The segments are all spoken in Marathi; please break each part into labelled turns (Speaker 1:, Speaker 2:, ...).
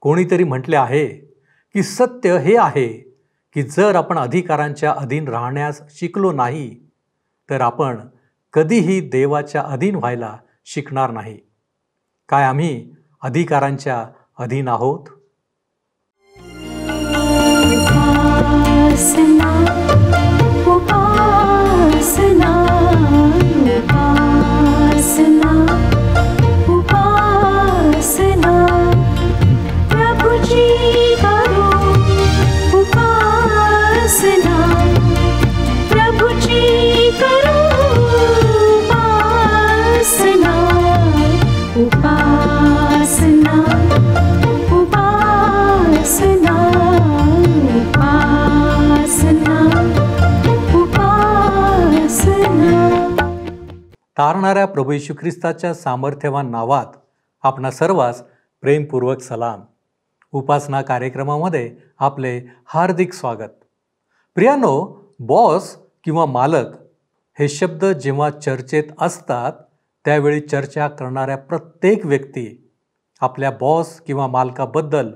Speaker 1: कोणीतरी म्हटले आहे की सत्य हे आहे की जर आपण अधिकारांच्या अधीन राहण्यास शिकलो नाही तर आपण कधीही देवाच्या अधीन व्हायला शिकणार नाही. काय आम्ही अधिकारांच्या अधीन आहोत?
Speaker 2: उपासना उपासना उपासना उपासना प्रभुजी करो उपासना प्रभुजी करो उपासना उपासना उपासना
Speaker 1: तारणाऱ्या प्रभू येशू ख्रिस्ताच्या सामर्थ्यवान नावात आपणा सर्वांस प्रेमपूर्वक सलाम. उपासना कार्यक्रमामध्ये आपले हार्दिक स्वागत. प्रियानो, बॉस किंवा मालक हे शब्द जेव्हा चर्चेत असतात त्यावेळी चर्चा करणाऱ्या प्रत्येक व्यक्ती आपल्या बॉस किंवा मालकाबद्दल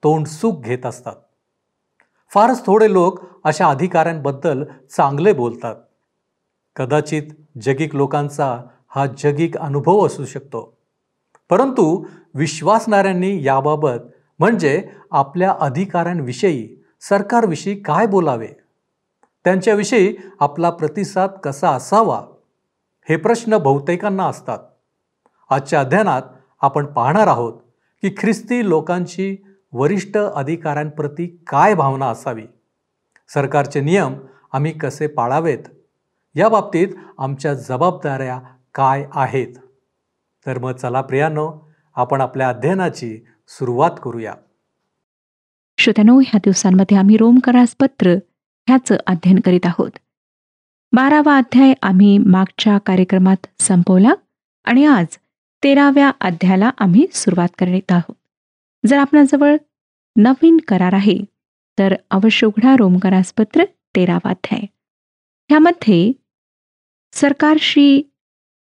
Speaker 1: तोंडसुख घेत असतात. फारच थोडे लोक अशा अधिकाऱ्यांबद्दल चांगले बोलतात. कदाचित जगिक लोकांचा हा जगिक अनुभव असू शकतो, परंतु विश्वासणाऱ्यांनी याबाबत म्हणजे आपल्या अधिकाऱ्यांविषयी, सरकारविषयी काय बोलावे, त्यांच्याविषयी आपला प्रतिसाद कसा असावा, हे प्रश्न बहुतेकांना असतात. आजच्या अध्ययनात आपण पाहणार आहोत की ख्रिस्ती लोकांची वरिष्ठ अधिकाऱ्यांप्रती काय भावना असावी, सरकारचे नियम आम्ही कसे पाळावेत, या बाबतीत आमच्या जबाबदाऱ्या काय आहेत. तर मग चला प्रियानो, आपण आपल्या अध्ययनाची सुरुवात करूया.
Speaker 3: श्रोत्यानो, ह्या दिवसांमध्ये आम्ही रोमकरास पत्र ह्याचं अध्ययन करीत आहोत. 12वा अध्याय आम्ही मागच्या कार्यक्रमात संपवला आणि आज 13व्या अध्यायाला आम्ही सुरुवात करीत आहोत. जर आपणाजवळ नवीन करार आहे तर अवश्य उघडा रोमकरास पत्र 13वा अध्याय. ह्यामध्ये सरकारशी,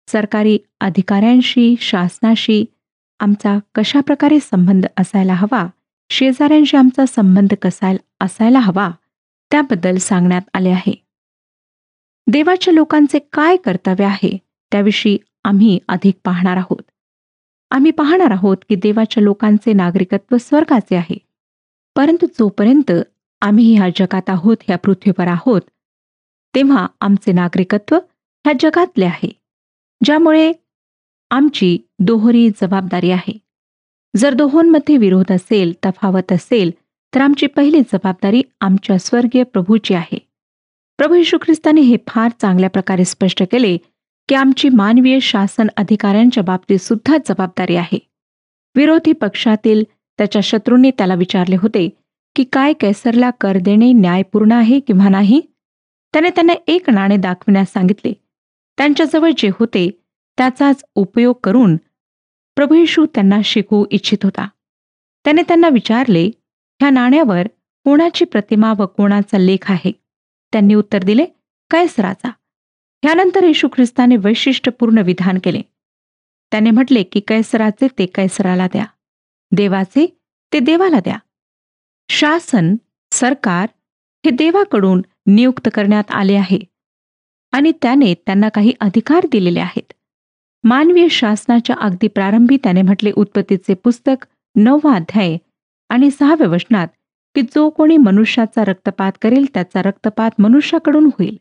Speaker 3: सरकारी अधिकाऱ्यांशी, शासनाशी आमचा कशा प्रकारे संबंध असायला हवा, शेजाऱ्यांशी आमचा संबंध कसा असायला हवा, त्याबद्दल सांगण्यात आले आहे. देवाच्या लोकांचे काय कर्तव्य आहे त्याविषयी आम्ही अधिक पाहणार आहोत. आम्ही पाहणार आहोत की देवाच्या लोकांचे नागरिकत्व स्वर्गाचे आहे, परंतु जोपर्यंत आम्ही ह्या जगात आहोत, ह्या पृथ्वीवर आहोत, तेव्हा आमचे नागरिकत्व ह्या जगातले आहे, ज्यामुळे आमची दोहोरी जबाबदारी आहे. जर दोहोंमध्ये विरोध असेल, तफावत असेल, तर आमची पहिली जबाबदारी आमच्या स्वर्गीय प्रभूची आहे. प्रभू येशू ख्रिस्ताने हे फार चांगल्या प्रकारे स्पष्ट केले की आमची मानवीय शासन अधिकाऱ्यांच्या बाबतीत सुद्धा जबाबदारी आहे. विरोधी पक्षातील त्याच्या शत्रूंनी त्याला विचारले होते की काय कैसरला कर देणे न्यायपूर्ण आहे किंवा नाही. त्याने त्यांना एक नाणे दाखविण्यास सांगितले. त्यांच्याजवळ जे होते त्याचाच उपयोग करून प्रभू येशू त्यांना शिकवू इच्छित होता. त्याने त्यांना विचारले, ह्या नाण्यावर कोणाची प्रतिमा व कोणाचा लेख आहे? त्यांनी उत्तर दिले, कैसराचा. ह्यानंतर येशू ख्रिस्ताने वैशिष्ट्यपूर्ण विधान केले. त्याने म्हटले की कैसराचे ते कैसराला द्या, देवाचे ते देवाला द्या. शासन, सरकार हे देवाकडून नियुक्त करण्यात आले आहे आणि त्याने त्यांना काही अधिकार दिलेले आहेत. मानवीय शासनाच्या अगदी प्रारंभी त्याने म्हटले, उत्पत्तीचे पुस्तक 9वा अध्याय आणि 6व्या वचनात, की जो कोणी मनुष्याचा रक्तपात करेल त्याचा रक्तपात मनुष्याकडून होईल,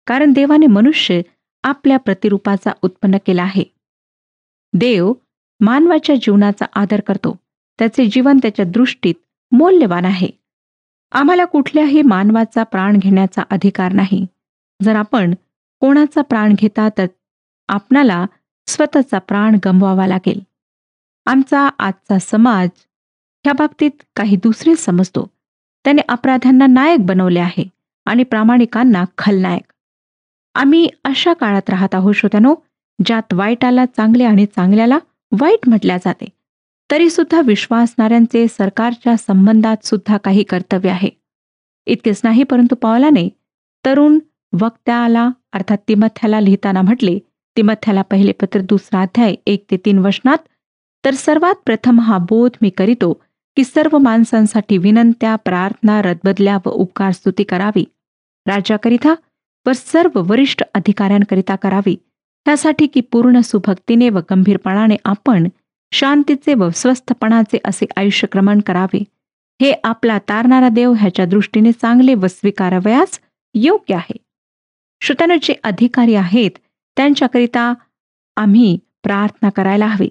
Speaker 3: कारण देवाने मनुष्य आपल्या प्रतिरूपाचा उत्पन्न केला आहे. देव मानवाच्या जीवनाचा आदर करतो. त्याचे जीवन त्याच्या दृष्टीत मौल्यवान आहे. आम्हाला कुठल्याही मानवाचा प्राण घेण्याचा अधिकार नाही. जर आपण कोणाचा प्राण घेता तर आपणाला स्वतःचा प्राण गमवावा लागेल. आमचा आजचा समाज ह्या बाबतीत काही दुसरे समजतो. त्याने अपराध्यांना नायक बनवले आहे आणि प्रामाणिकांना खलनायक. आम्ही अशा काळात राहत आहोत श्रोत्यानो, ज्यात वाईटाला चांगले आणि चांगल्याला वाईट म्हटल्या जाते. तरी सुद्धा विश्वासणाऱ्यांचे सरकारच्या संबंधात सुद्धा काही कर्तव्य आहे. इतकेच नाही, परंतु पौलाने तरुण वक्त्याला अर्थात तिमथ्याला लिहिताना म्हटले, तिमथ्याला पहिले पत्र 2 अध्याय 1 ते 3 वचनात, तर सर्वात प्रथम हा बोध मी करीतो की सर्व माणसांसाठी विनंत्या, प्रार्थना, रदबदल्या व उपकार स्तुती करावी, राजाकरिता व सर्व वरिष्ठ अधिकाऱ्यांकरिता करावी, त्यासाठी की पूर्ण सुभक्तीने व गंभीरपणाने आपण शांतीचे व स्वस्थपणाचे असे आयुष्य क्रमण करावे. हे आपला तारणारा देव ह्याच्या दृष्टीने चांगले व स्वीकारावयास योग्य आहे. श्रोत्यानो, जे अधिकारी आहेत त्यांच्याकरिता आम्ही प्रार्थना करायला हवी.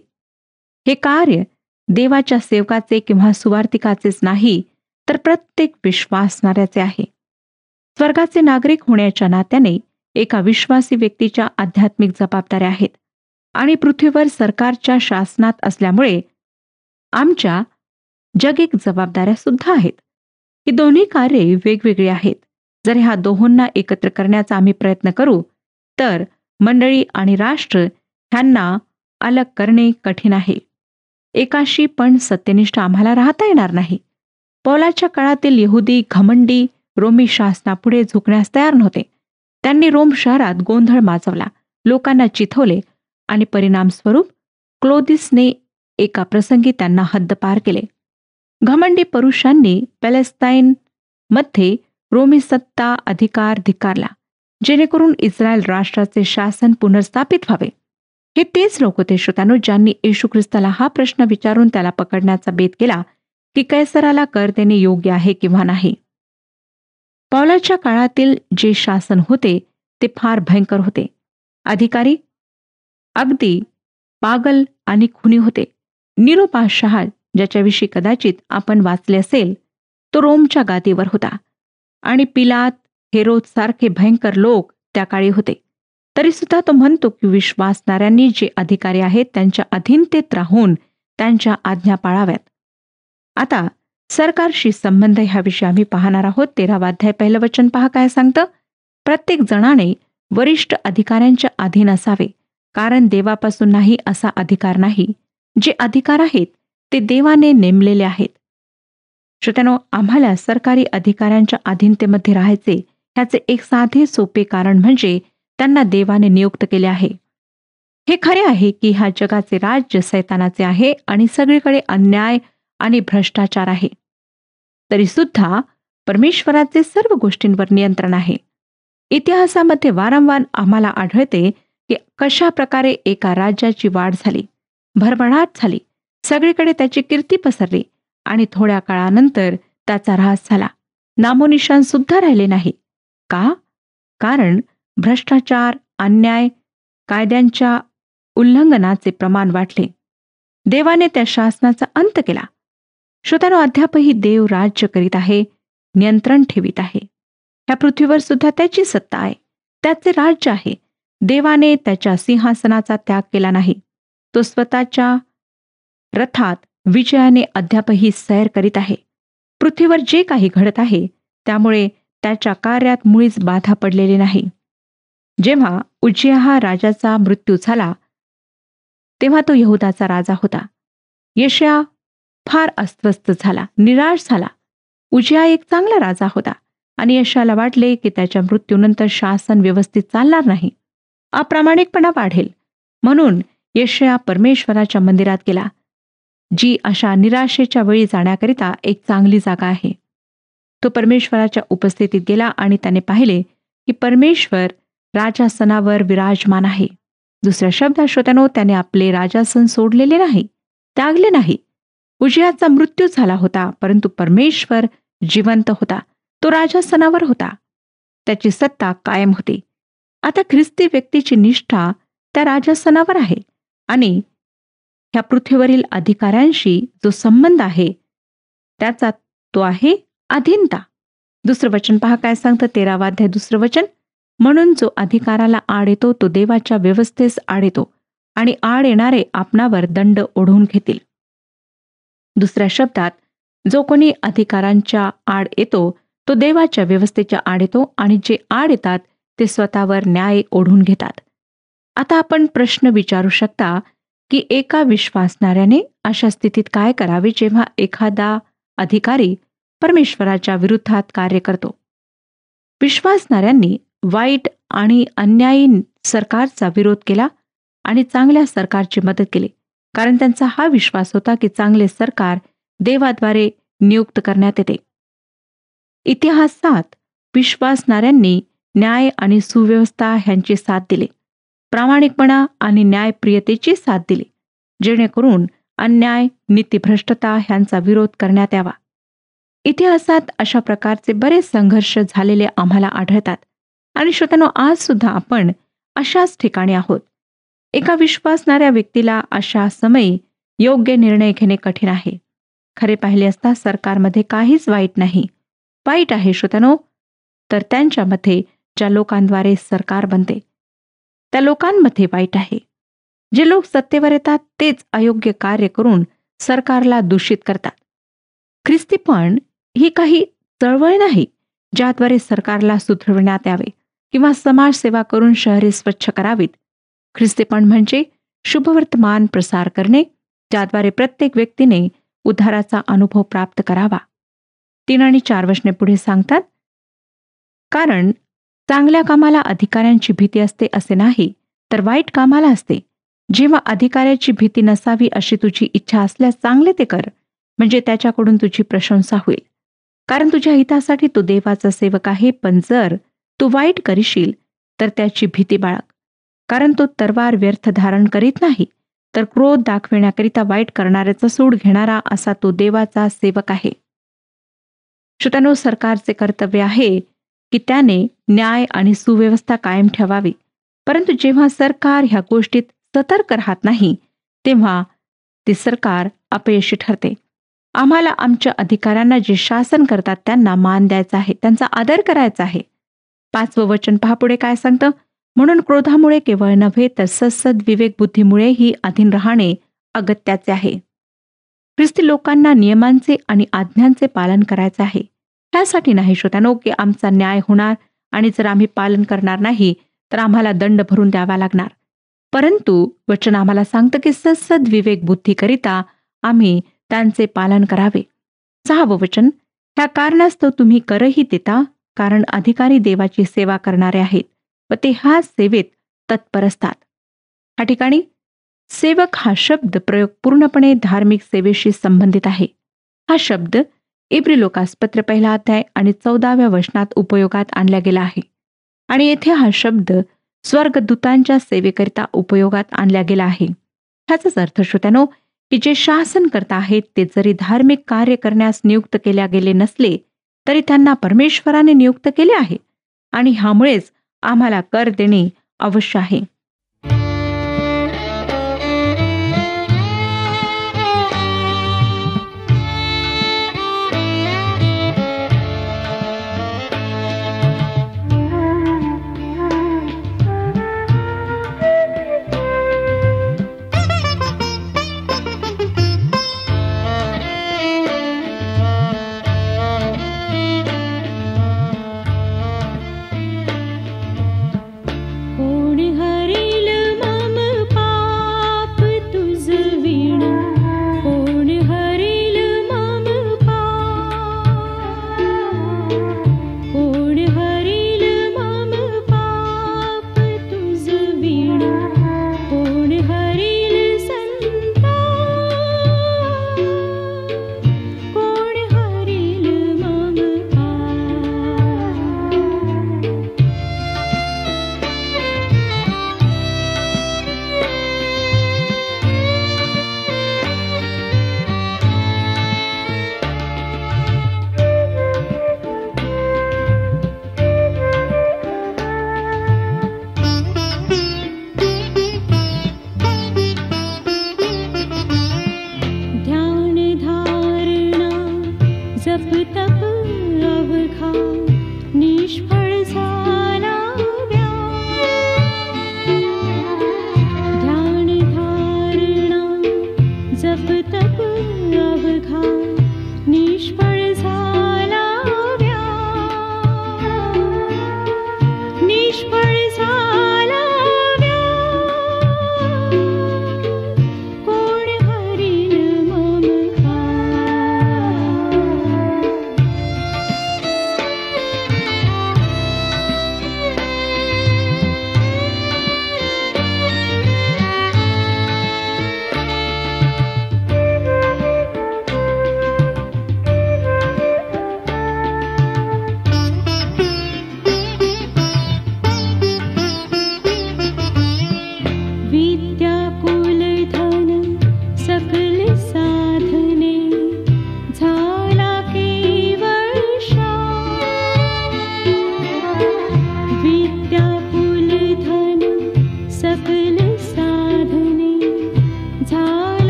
Speaker 3: हे कार्य देवाच्या सेवकाचे किंवा सुवार्तिकाचेच नाही, तर प्रत्येक विश्वासणाऱ्याचे आहे. स्वर्गाचे नागरिक होण्याच्या नात्याने एका विश्वासी व्यक्तीच्या आध्यात्मिक जबाबदाऱ्या आहेत आणि पृथ्वीवर सरकारच्या शासनात असल्यामुळे आमच्या जगिक जबाबदाऱ्या सुद्धा आहेत. ही दोन्ही कार्ये वेगवेगळी आहेत. जर ह्या दोहोंना एकत्र करण्याचा आम्ही प्रयत्न करू तर मंडळी आणि राष्ट्र ह्यांना अलग करणे कठीण आहे. एकाशी पण सत्यनिष्ठ आम्हाला राहता येणार नाही. पौलाच्या काळातील यहुदी घमंडी रोमी शासनापुढे झुकण्यास तयार नव्हते. त्यांनी रोम शहरात गोंधळ माजवला, लोकांना चिथवले आणि परिणामस्वरूप क्लोदिसने एका प्रसंगी त्यांना हद्दपार केले. घमंडी पुरुषांनी पॅलेस्टाईनमध्ये रोमी सत्ता अधिकार धिक्कारला, जेणेकरून इस्रायल राष्ट्राचे शासन पुनर्स्थापित व्हावे. हे तेच लोक होते श्रोत्यानो, ज्यांनी येशू ख्रिस्ताला हा प्रश्न विचारून त्याला पकडण्याचा बेत केला की कैसराला कर देणे योग्य आहे किंवा नाही. पौलाच्या काळातील जे शासन होते ते फार भयंकर होते. अधिकारी अगदी पागल आणि खुनी होते. नीरो बादशहा, ज्याच्याविषयी कदाचित आपण वाचले असेल, तो रोमच्या गादीवर होता आणि पिलात, हेरोद सारखे भयंकर लोक त्या काळी होते. तरी सुद्धा तो म्हणतो की विश्वासणाऱ्यांनी जे अधिकारी आहेत त्यांच्या अधीनतेत राहून त्यांच्या आज्ञा पाळाव्यात. आता सरकारशी संबंध ह्याविषयी आम्ही पाहणार आहोत. 13वा अध्याय 1 वचन पहा काय सांगतं. प्रत्येक जणाने वरिष्ठ अधिकाऱ्यांच्या अधीन असावे, कारण देवापासून नाही असा अधिकार नाही. जे अधिकार आहेत ते देवाने नेमलेले आहेत. श्रोत्यानो, आम्हाला सरकारी अधिकाऱ्यांच्या अधीनतेमध्ये राहायचे ह्याचे एक साधे सोपे कारण म्हणजे त्यांना देवाने नियुक्त केले आहे. हे खरे आहे की ह्या जगाचे राज्य सैतानाचे आहे आणि सगळीकडे अन्याय आणि भ्रष्टाचार आहे. तरी सुद्धा परमेश्वराचे सर्व गोष्टींवर नियंत्रण आहे. इतिहासामध्ये वारंवार आम्हाला आढळते की कशा प्रकारे एका राज्याची वाढ झाली, भरभराट झाली, सगळीकडे त्याची कीर्ती पसरली आणि थोड्या काळानंतर त्याचा ऱ्हास झाला. नामोनिशान सुद्धा राहिले नाही. का? कारण भ्रष्टाचार, अन्याय, कायद्यांच्या उल्लंघनाचे प्रमाण वाढले. देवाने त्या शासनाचा अंत केला. श्रोत्यानो, अद्यापही देव राज्य करीत आहे, नियंत्रण ठेवीत आहे. ह्या पृथ्वीवर सुद्धा त्याची सत्ता आहे, त्याचे राज्य आहे. देवाने त्याच्या सिंहासनाचा त्याग केला नाही. तो स्वतःच्या रथात विजयाने अद्यापही सैर करीत आहे. पृथ्वीवर जे काही घडत आहे त्यामुळे त्याच्या कार्यात मुळीच बाधा पडलेली नाही. जेव्हा उज्जियाह राजाचा मृत्यू झाला तेव्हा तो यहुदाचा राजा होता. यशया फार अस्वस्थ झाला, निराश झाला. उज्जियाह एक चांगला राजा होता आणि यशाला वाटले की त्याच्या मृत्यूनंतर शासन व्यवस्थित चालणार नाही, अप्रामाणिकपणा वाढेल. म्हणून यशया परमेश्वराच्या मंदिरात गेला, जी अशा निराशेच्या वेळी जाण्याकरिता एक चांगली जागा आहे. तो परमेश्वराच्या उपस्थितीत गेला आणि त्याने पाहिले की परमेश्वर राजासनावर विराजमान आहे. दुसऱ्या शब्दात श्रोत्यानो, त्याने आपले राजासन सोडलेले नाही, त्यागले नाही. उज्जियाचा मृत्यू झाला होता, परंतु परमेश्वर जिवंत होता. तो राजासनावर होता, त्याची सत्ता कायम होती. आता ख्रिस्ती व्यक्तीची निष्ठा त्या राजासनावर आहे आणि ह्या पृथ्वीवरील अधिकाऱ्यांशी जो संबंध आहे त्याचा तो आहे अधीनता. दुसरं वचन पहा काय सांगतं. 13वा अध्याय 2 वचन. म्हणून जो अधिकाराला आड येतो तो देवाच्या व्यवस्थेस आड येतो आणि आड येणारे आपणावर दंड ओढवून घेतील. दुसऱ्या शब्दात, जो कोणी अधिकारांच्या आड येतो तो देवाच्या व्यवस्थेच्या आड येतो आणि जे आड येतात ते स्वतःवर न्याय ओढून घेतात. आता आपण प्रश्न विचारू शकता की एका विश्वासणाऱ्याने अशा स्थितीत काय करावे जेव्हा एखादा अधिकारी परमेश्वराच्या विरुद्धात कार्य करतो. विश्वासणाऱ्यांनी वाईट आणि अन्यायी सरकारचा विरोध केला आणि चांगल्या सरकारची मदत केली, कारण त्यांचा हा विश्वास होता की चांगले सरकार देवाद्वारे नियुक्त करण्यात येते. इतिहासात विश्वासणाऱ्यांनी न्याय आणि सुव्यवस्था ह्यांची साथ दिली, प्रामाणिकपणा आणि न्यायप्रियतेची साथ दिली, जेणेकरून अन्याय, नीतिभ्रष्टता ह्यांचा विरोध करण्यात यावा. इतिहासात अशा प्रकारचे बरेच संघर्ष झालेले आम्हाला आढळतात. आणि श्रोत्यांनो, आज सुद्धा आपण अशाच ठिकाणी आहोत. एका विश्वासणाऱ्या व्यक्तीला अशा समयी योग्य निर्णय घेणे कठीण आहे. खरे पाहिले असता सरकारमध्ये काहीच वाईट नाही. वाईट आहे श्रोत्यांनो, तर त्यांच्यामध्ये ज्या लोकांद्वारे सरकार बनते त्या लोकांमध्ये वाईट आहे. जे लोक सत्तेवर येतात तेच अयोग्य कार्य करून सरकारला दूषित करतात. ख्रिस्तीपण ही काही चळवळ नाही ज्याद्वारे सरकारला सुधरविण्यात यावे किंवा समाजसेवा करून शहरे स्वच्छ करावीत. ख्रिस्तीपण म्हणजे शुभवर्तमान प्रसार करणे, ज्याद्वारे प्रत्येक व्यक्तीने उद्धाराचा अनुभव प्राप्त करावा. 3 आणि 4 वचने पुढे सांगतात, कारण चांगल्या कामाला अधिकाऱ्यांची भीती असते असे नाही, तर वाईट कामाला असते. जेव्हा अधिकाऱ्याची भीती नसावी अशी तुझी इच्छा असल्यास चांगले ते कर, म्हणजे त्याच्याकडून तुझी प्रशंसा होईल. कारण तुझ्या हितासाठी तो देवाचा सेवक आहे. पण जर तू वाईट करशील तर त्याची भीती बाळग, कारण तो तरवार व्यर्थ धारण करीत नाही, तर क्रोध दाखविण्याकरिता वाईट करणाऱ्याचा सूड घेणारा असा तो देवाचा सेवक आहे. श्रोत्यांनो, सरकारचे कर्तव्य आहे की त्याने न्याय आणि सुव्यवस्था कायम ठेवावी. परंतु जेव्हा सरकार ह्या गोष्टीत सतर्क राहत नाही तेव्हा ते सरकार अपयशी ठरते. आम्हाला आमच्या अधिकाऱ्यांना जे शासन करतात त्यांना मान द्यायचा आहे, त्यांचा आदर करायचा आहे. 5वं वचन पहा पुढे काय सांगतं, म्हणून क्रोधामुळे केवळ नव्हे तर सद्सद विवेक बुद्धीमुळेही अधीन राहणे अगत्याचे आहे. ख्रिस्ती लोकांना नियमांचे आणि आज्ञांचे पालन करायचे आहे. ह्यासाठी नाही श्रोत्यांनो की आमचा न्याय होणार आणि जर आम्ही पालन करणार नाही तर आम्हाला दंड भरून द्यावा लागणार. परंतु वचन आम्हाला सांगतं की सद्सद विवेक बुद्धीकरिता आम्ही त्यांचे पालन करावे. 6वं वचन, ह्या कारणास्तव तुम्ही करही देता, कारण अधिकारी देवाची सेवा करणारे आहेत व ते ह्या सेवेत तत्पर असतात. या ठिकाणी सेवक हा शब्द प्रयोग पूर्णपणे धार्मिक सेवेशी संबंधित आहे. हा शब्द इब्री लोकासपत्र 1 अध्याय आणि 14व्या वचनात उपयोगात आणला गेला आहे. आणि येथे हा शब्द स्वर्गदूतांच्या सेवेकरिता उपयोगात आणला गेला आहे. ह्याचाच अर्थ श्रोत्यानो की जे शासन करता आहेत ते जरी धार्मिक कार्य करण्यास नियुक्त केल्या गेले नसले तरी त्यांना परमेश्वराने नियुक्त केले आहे आणि ह्यामुळेच आम्हाला कर देणे अवश्य आहे.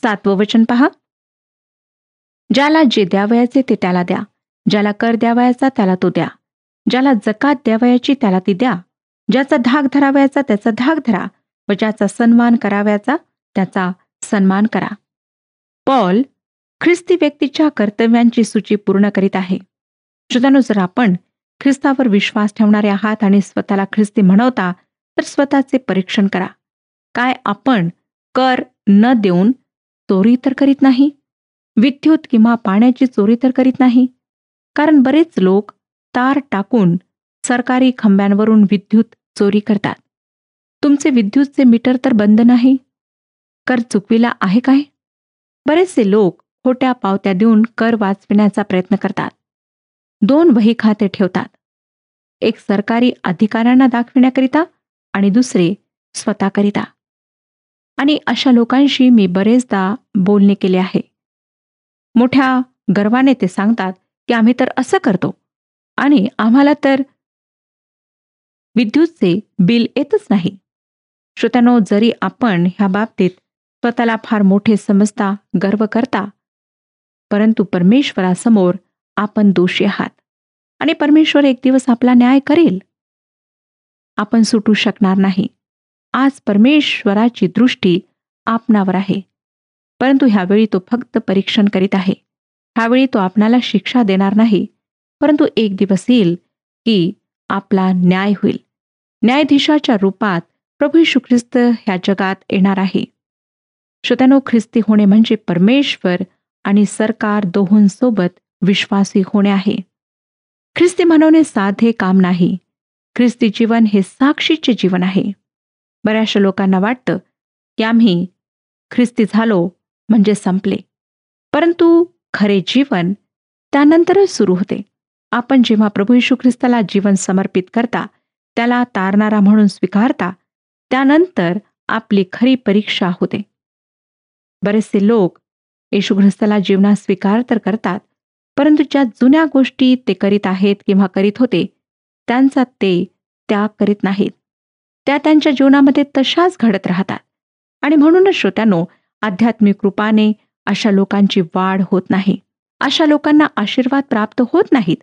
Speaker 3: 7वं वचन पहा. ज्याला जे द्यावयाचे ते त्याला द्या, ज्याला कर द्यावयाचा त्याला तो द्या, ज्याला जकात द्यावयाची त्याला ती द्या, ज्याचा धाक धरावयाचा त्याचा धाक धरा व ज्याचा सन्मान करावयाचा त्याचा सन्मान करा. पॉल ख्रिस्ती व्यक्तीच्या कर्तव्यांची सूची पूर्ण करीत आहे. श्रोत्यानो, जर आपण ख्रिस्तावर विश्वास ठेवणारे आहात आणि स्वतःला ख्रिस्ती म्हणवता, तर स्वतःचे परीक्षण करा. काय आपण कर न देऊन चोरी तर करीत नाही? विद्युत किंवा पाण्याची चोरी तर करीत नाही? कारण बरेच लोक तार टाकून सरकारी खांब्यांवरून विद्युत चोरी करतात. तुमचे विद्युतचे मीटर तर बंद नाही. कर चुकविला आहे काय? बरेचसे लोक खोट्या पावत्या देऊन कर वाचविण्याचा प्रयत्न करतात. 2 वही खाते ठेवतात. एक सरकारी अधिकाऱ्यांना दाखविण्याकरिता आणि दुसरे स्वतःकरिता. आणि अशा लोकांशी मी बरेचदा बोलणे केले आहे. मोठ्या गर्वाने ते सांगतात की आम्ही तर असं करतो आणि आम्हाला तर विद्युतचे बिल येतच नाही. श्रोत्यानो, जरी आपण ह्या बाबतीत स्वतःला फार मोठे समजता, गर्व करता, परंतु परमेश्वरासमोर आपण दोषी आहात आणि परमेश्वर एक दिवस आपला न्याय करेल. आपण सुटू शकणार नाही. आज परमेश्वराची दृष्टी आपणावर आहे, परंतु ह्यावेळी तो फक्त परीक्षण करीत आहे. ह्यावेळी तो आपणाला शिक्षा देणार नाही, परंतु एक दिवस येईल की आपला न्याय होईल. न्यायाधीशाच्या रूपात प्रभू येशू ख्रिस्त ह्या जगात येणार आहे. श्रोत्यानो, ख्रिस्ती होणे म्हणजे परमेश्वर आणि सरकार दोहोंसोबत विश्वासी होणे आहे. ख्रिस्ती म्हणवणे साधे काम नाही. ख्रिस्ती जीवन हे साक्षीचे जीवन आहे. बऱ्याचशा लोकांना वाटतं की आम्ही ख्रिस्ती झालो म्हणजे संपले, परंतु खरे जीवन त्यानंतरच सुरू होते. आपण जेव्हा प्रभू येशू ख्रिस्ताला जीवन समर्पित करता, त्याला तारणारा म्हणून स्वीकारता, त्यानंतर आपली खरी परीक्षा होते. बरेचसे लोक येशू ख्रिस्ताला जीवनात स्वीकार तर करतात, परंतु ज्या जुन्या गोष्टी ते करीत आहेत किंवा करीत होते त्यांचा ते त्याग करीत नाहीत. त्या त्यांच्या जीवनामध्ये तशाच घडत राहतात. आणि म्हणूनच श्रोत्यानो, आध्यात्मिक रूपाने अशा लोकांची वाढ होत नाही. अशा लोकांना आशीर्वाद प्राप्त होत नाहीत.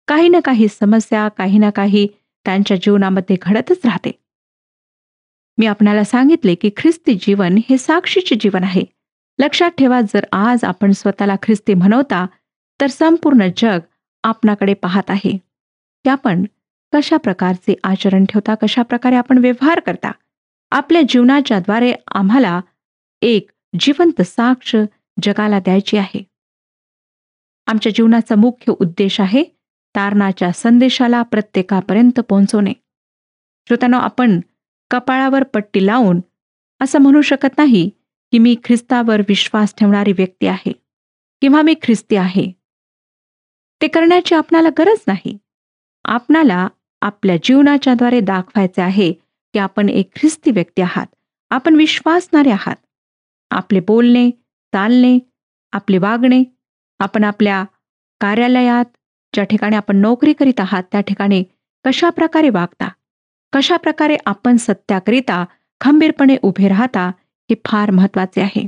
Speaker 3: काही ना काही समस्या, काही ना काही त्यांच्या जीवनामध्ये घडतच राहते. मी आपणाला सांगितले की ख्रिस्ती जीवन हे साक्षीचे जीवन आहे. लक्षात ठेवा, जर आज आपण स्वतःला ख्रिस्ती म्हणवता, तर संपूर्ण जग आपणाकडे पाहत आहे की आपण कशा प्रकारचे आचरण ठेवता, कशा प्रकारे आपण व्यवहार करता. आपल्या जीवनाच्या द्वारे आम्हाला एक जिवंत साक्ष जगाला द्यायची आहे. आमच्या जीवनाचा मुख्य उद्देश आहे तारणाच्या संदेशाला प्रत्येकापर्यंत पोहोचवणे. श्रोत्यांनो, आपण कपाळावर पट्टी लावून असं म्हणू शकत नाही की मी ख्रिस्तावर विश्वास ठेवणारी व्यक्ती आहे किंवा मी ख्रिस्ती आहे. ते करण्याची आपणाला गरज नाही. आपणाला आपल्या जीवनाच्या द्वारे दाखवायचे आहे की आपण एक ख्रिस्ती व्यक्ती आहात. आपण विश्वासणारे आहात. आपले बोलणे, चालणे, आपले वागणे, आपण आपल्या कार्यालयात ज्या ठिकाणी आपण नोकरी करीत आहात त्या ठिकाणी कशा प्रकारे वागता, कशा प्रकारे आपण सत्याकरिता खंबीरपणे उभे राहता, हे फार महत्वाचे आहे.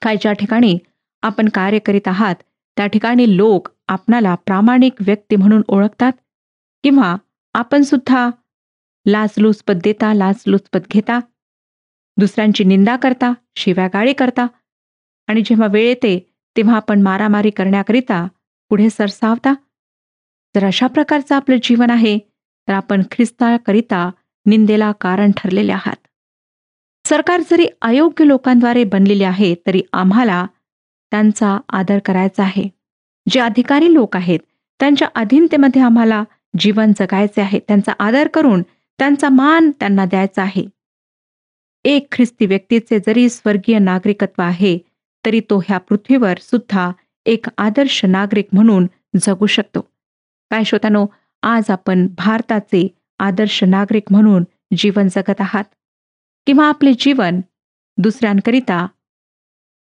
Speaker 3: काय ज्या ठिकाणी आपण कार्य करीत आहात त्या ठिकाणी लोक आपणाला प्रामाणिक व्यक्ती म्हणून ओळखतात, किंवा आपण सुद्धा लाचलुचपत देता, लाचलुचपत घेता, दुसऱ्यांची निंदा करता, शिव्यागाळी करता, आणि जेव्हा वेळ येते तेव्हा आपण मारामारी करण्याकरिता पुढे सरसावता. जर अशा प्रकारचं आपलं जीवन आहे तर आपण ख्रिस्ताकरिता निंदेला कारण ठरलेले आहात. सरकार जरी अयोग्य लोकांद्वारे बनलेले आहे तरी आम्हाला त्यांचा आदर करायचा आहे. जे अधिकारी लोक आहेत त्यांच्या अधीनतेमध्ये आम्हाला जीवन जगायचे आहे. त्यांचा आदर करून त्यांचा मान त्यांना द्यायचा आहे. एक ख्रिस्ती व्यक्तीचे जरी स्वर्गीय नागरिकत्व आहे तरी तो ह्या पृथ्वीवर सुद्धा एक आदर्श नागरिक म्हणून जगू शकतो. काय श्रोत्यानो, आज आपण भारताचे आदर्श नागरिक म्हणून जीवन जगत आहात, किंवा आपले जीवन दुसऱ्यांकरिता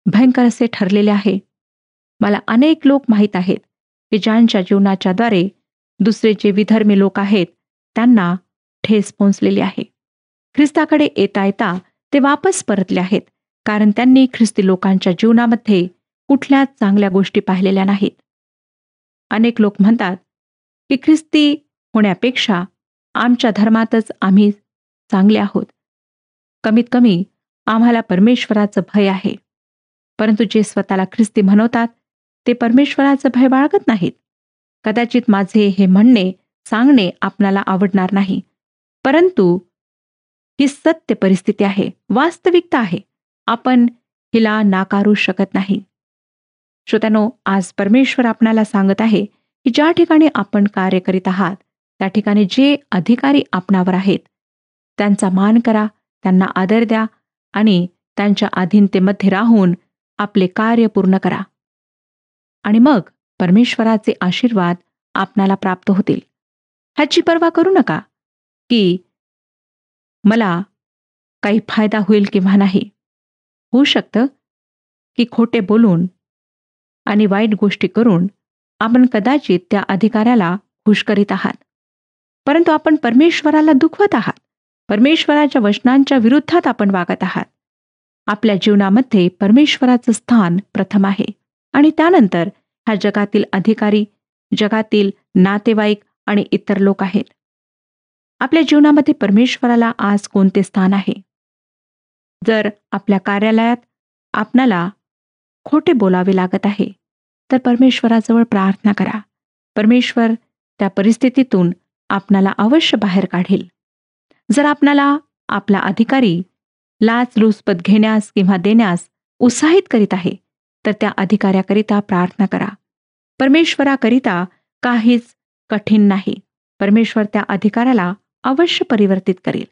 Speaker 3: भयंकर असे ठरलेले आहे? मला अनेक लोक माहीत आहेत की ज्यांच्या जीवनाच्या द्वारे दुसरे जे विधर्मी लोक आहेत त्यांना ठेस पोहोचलेली आहे. ख्रिस्ताकडे येता येता ते वापस परतले आहेत. कारण त्यांनी ख्रिस्ती लोकांच्या जीवनामध्ये कुठल्याच चांगल्या गोष्टी पाहिलेल्या नाहीत. अनेक लोक म्हणतात की ख्रिस्ती होण्यापेक्षा आमच्या धर्मातच आम्ही चांगले आहोत. कमीत कमी आम्हाला परमेश्वराचं भय आहे. परंतु जे स्वतःला ख्रिस्ती म्हणवतात ते परमेश्वराचं भय बाळगत नाहीत. कदाचित माझे हे म्हणणे सांगणे आपणाला आवडणार नाही, परंतु ही सत्य परिस्थिती आहे, वास्तविकता आहे. आपण हिला नाकारू शकत नाही. श्रोत्यानो, आज परमेश्वर आपणाला सांगत आहे की ज्या ठिकाणी आपण कार्य करीत आहात त्या ठिकाणी जे अधिकारी आपणावर आहेत त्यांचा मान करा, त्यांना आदर द्या आणि त्यांच्या अधीनतेमध्ये राहून आपले कार्य पूर्ण करा. आणि मग परमेश्वराचे आशीर्वाद आपणाला प्राप्त होतील. ह्याची पर्वा करू नका की मला काही फायदा होईल किंवा नाही. होऊ शकतं की खोटे बोलून आणि वाईट गोष्टी करून आपण कदाचित त्या अधिकाऱ्याला खुश करीत आहात, परंतु आपण परमेश्वराला दुखवत आहात. परमेश्वराच्या वचनांच्या विरुद्धात आपण वागत आहात. आपल्या जीवनामध्ये परमेश्वराचं स्थान प्रथम आहे आणि त्यानंतर ह्या जगातील अधिकारी, जगातील नातेवाईक आणि इतर लोक आहेत. आपल्या जीवनामध्ये परमेश्वराला आज कोणते स्थान आहे? जर आपल्या कार्यालयात आपणाला खोटे बोलावे लागत आहे तर परमेश्वराजवळ प्रार्थना करा. परमेश्वर त्या परिस्थितीतून आपणाला अवश्य बाहेर काढेल. जर आपणाला आपला अधिकारी लाचलुचपत घेण्यास किंवा देण्यास उत्साहित करीत आहे तर त्या अधिकाऱ्याकरिता प्रार्थना करा. परमेश्वराकरिता काहीच कठीण नाही. परमेश्वर त्या अधिकाऱ्याला अवश्य परिवर्तित करेल.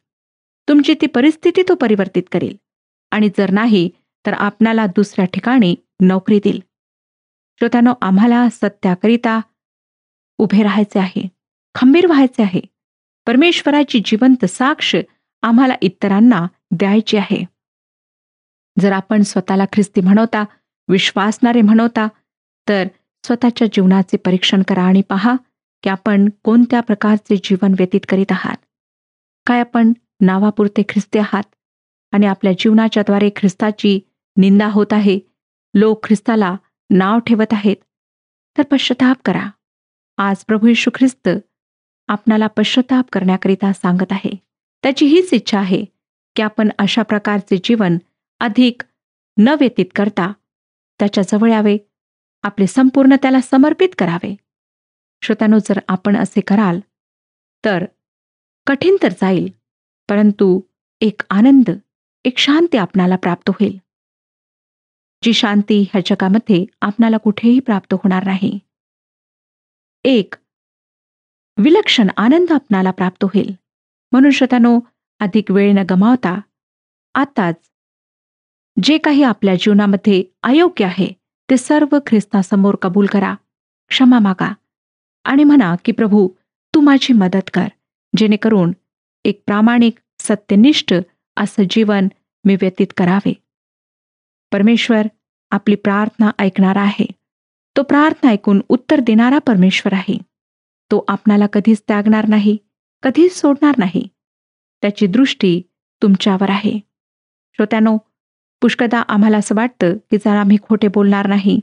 Speaker 3: तुमची ती परिस्थिती तो परिवर्तित करेल आणि जर नाही तर आपणाला दुसऱ्या ठिकाणी नोकरी देईल. श्रोत्यानो, आम्हाला सत्याकरिता उभे राहायचे आहे, खंबीर व्हायचे आहे. परमेश्वराची जिवंत साक्ष आम्हाला इतरांना द्यायची आहे. जर आपण स्वतःला ख्रिस्ती म्हणवता, विश्वासणारे म्हणवता, तर स्वतःच्या जीवनाचे परीक्षण करा आणि पहा की आपण कोणत्या प्रकारचे जीवन व्यतीत करीत आहात. काय आपण नावापुरते ख्रिस्ती आहात आणि आपल्या जीवनाच्याद्वारे ख्रिस्ताची निंदा होत आहे, लोक ख्रिस्ताला नाव ठेवत आहेत, तर पश्चाताप करा. आज प्रभू येशू ख्रिस्त आपणाला पश्चाताप करण्याकरिता सांगत आहे. त्याची हीच इच्छा आहे की आपण अशा प्रकारचे जीवन अधिक न व्यतीत करता त्याच्याजवळ यावे, आपले संपूर्ण त्याला समर्पित करावे. श्रोत्यानो, जर आपण असे कराल तर कठीण तर जाईल, परंतु एक आनंद, एक शांती आपणाला प्राप्त होईल, जी शांती ह्या जगामध्ये आपणाला कुठेही प्राप्त होणार नाही. एक विलक्षण आनंद आपणाला प्राप्त होईल. म्हणून श्रोत्यानो, अधिक वेळ न गमावता आताच जे काही आपल्या जीवनामध्ये अयोग्य आहे ते सर्व ख्रिस्तासमोर कबूल करा, क्षमा मागा आणि म्हणा की प्रभू, तू माझी मदत कर, जेणेकरून एक प्रामाणिक, सत्यनिष्ठ असं जीवन मी व्यतीत करावे. परमेश्वर आपली प्रार्थना ऐकणारा आहे. तो प्रार्थना ऐकून उत्तर देणारा परमेश्वर आहे. तो आपणाला कधीच त्यागणार नाही, कधीच सोडणार नाही. त्याची दृष्टी तुमच्यावर आहे. श्रोत्यानो, पुष्कळदा आम्हाला असं वाटतं की जर आम्ही खोटे बोलणार नाही,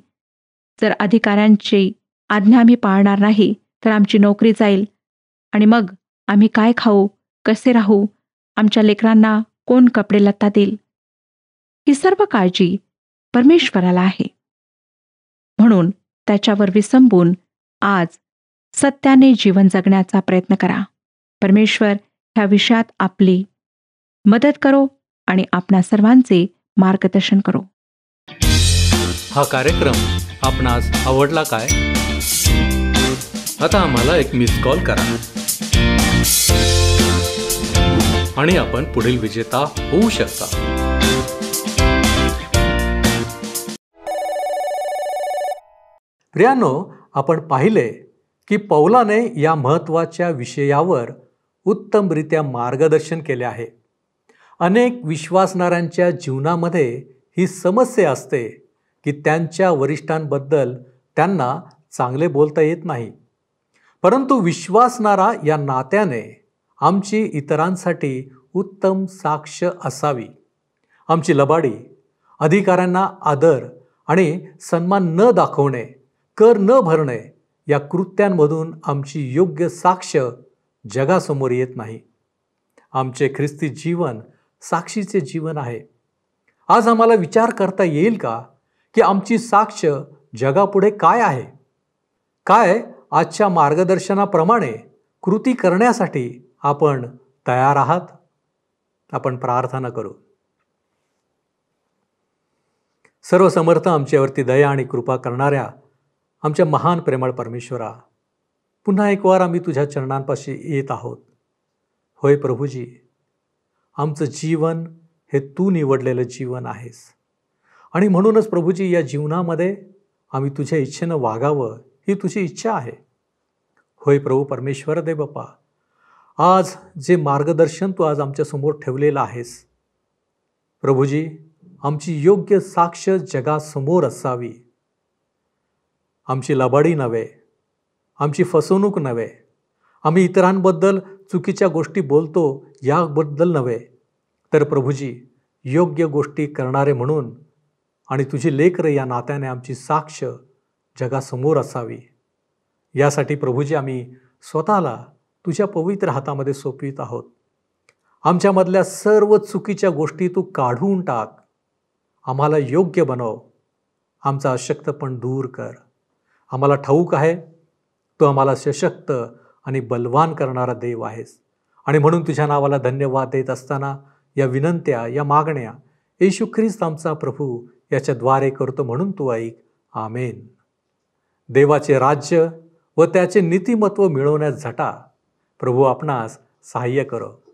Speaker 3: जर अधिकाऱ्यांची आज्ञा आम्ही पाळणार नाही तर आमची नोकरी जाईल आणि मग आम्ही काय खाऊ, कसे राहू, आमच्या लेकरांना कोण कपडे लत्ता देईल. ही सर्व काळजी परमेश्वराला आहे. म्हणून त्याच्यावर विसंबून आज सत्याने जीवन जगण्याचा प्रयत्न करा. परमेश्वर ह्या विषयात आपली मदत करो आणि आपणा सर्वांचे मार्गदर्शन करो.
Speaker 1: हा कार्यक्रम आपणास आवडला काय? आता आम्हाला एक मिस कॉल करा आणि आपण पुढील विजेता होऊ शकता. प्रियानो, आपण पाहिले की पौलाने या महत्त्वाच्या विषयावर उत्तमरित्या मार्गदर्शन केले आहे. अनेक विश्वासणाऱ्यांच्या जीवनामध्ये ही समस्या असते की त्यांच्या वरिष्ठांबद्दल त्यांना चांगले बोलता येत नाही. परंतु विश्वासणारा या नात्याने आमची इतरांसाठी उत्तम साक्ष असावी. आमची लबाडी अधिकाऱ्यांना आदर आणि सन्मान न दाखवणे, कर न भरणे या कृत्यांमधून आमची योग्य साक्ष जगासमोर येत नाही. आमचे ख्रिस्ती जीवन साक्षीचे जीवन आहे. आज आम्हाला विचार करता येईल का की आमची साक्ष जगापुढे काय आहे? काय आजच्या मार्गदर्शनाप्रमाणे कृती करण्यासाठी आपण तयार आहात? आपण प्रार्थना करू. सर्वसमर्थ आमच्यावरती दया आणि कृपा करणाऱ्या आमच्या महान प्रेमळ परमेश्वरा, पुन्हा एक वार आम्ही तुझ्या चरणांपाशी येत आहोत. होय प्रभूजी, आमचं जीवन हे तू निवडलेलं जीवन आहेस आणि म्हणूनच प्रभूजी या जीवनामध्ये आम्ही तुझ्या इच्छेनं वागावं ही तुझी इच्छा आहे. होय प्रभू परमेश्वर दे बाप्पा, आज जे मार्गदर्शन तू आज आमच्यासमोर ठेवलेलं आहेस प्रभूजी, आमची योग्य साक्ष जगासमोर असावी. आमची लबाडी नव्हे, आमची फसवणूक नव्हे, आम्ही इतरांबद्दल चुकीच्या गोष्टी बोलतो याबद्दल नव्हे, तर प्रभूजी योग्य गोष्टी करणारे म्हणून आणि तुझी लेकरं या नात्याने आमची साक्ष जगासमोर असावी. यासाठी प्रभूजी आम्ही स्वतःला तुझ्या पवित्र हातामध्ये सोपवित आहोत. आमच्यामधल्या सर्व चुकीच्या गोष्टी तू काढून टाक. आम्हाला योग्य बनव. आमचा अशक्तपण दूर कर. आम्हाला ठाऊक आहे तू आम्हाला सशक्त आणि बलवान करणारा देव आहेस आणि म्हणून तुझ्या नावाला धन्यवाद देत असताना या विनंत्या, या मागण्या येशू ख्रिस्त आमचा प्रभू याच्याद्वारे करतो म्हणून तू ऐक. आमेन. देवाचे राज्य व त्याचे नीतिमत्व मिळवण्यास झटा. प्रभू आपणास सहाय्य करो.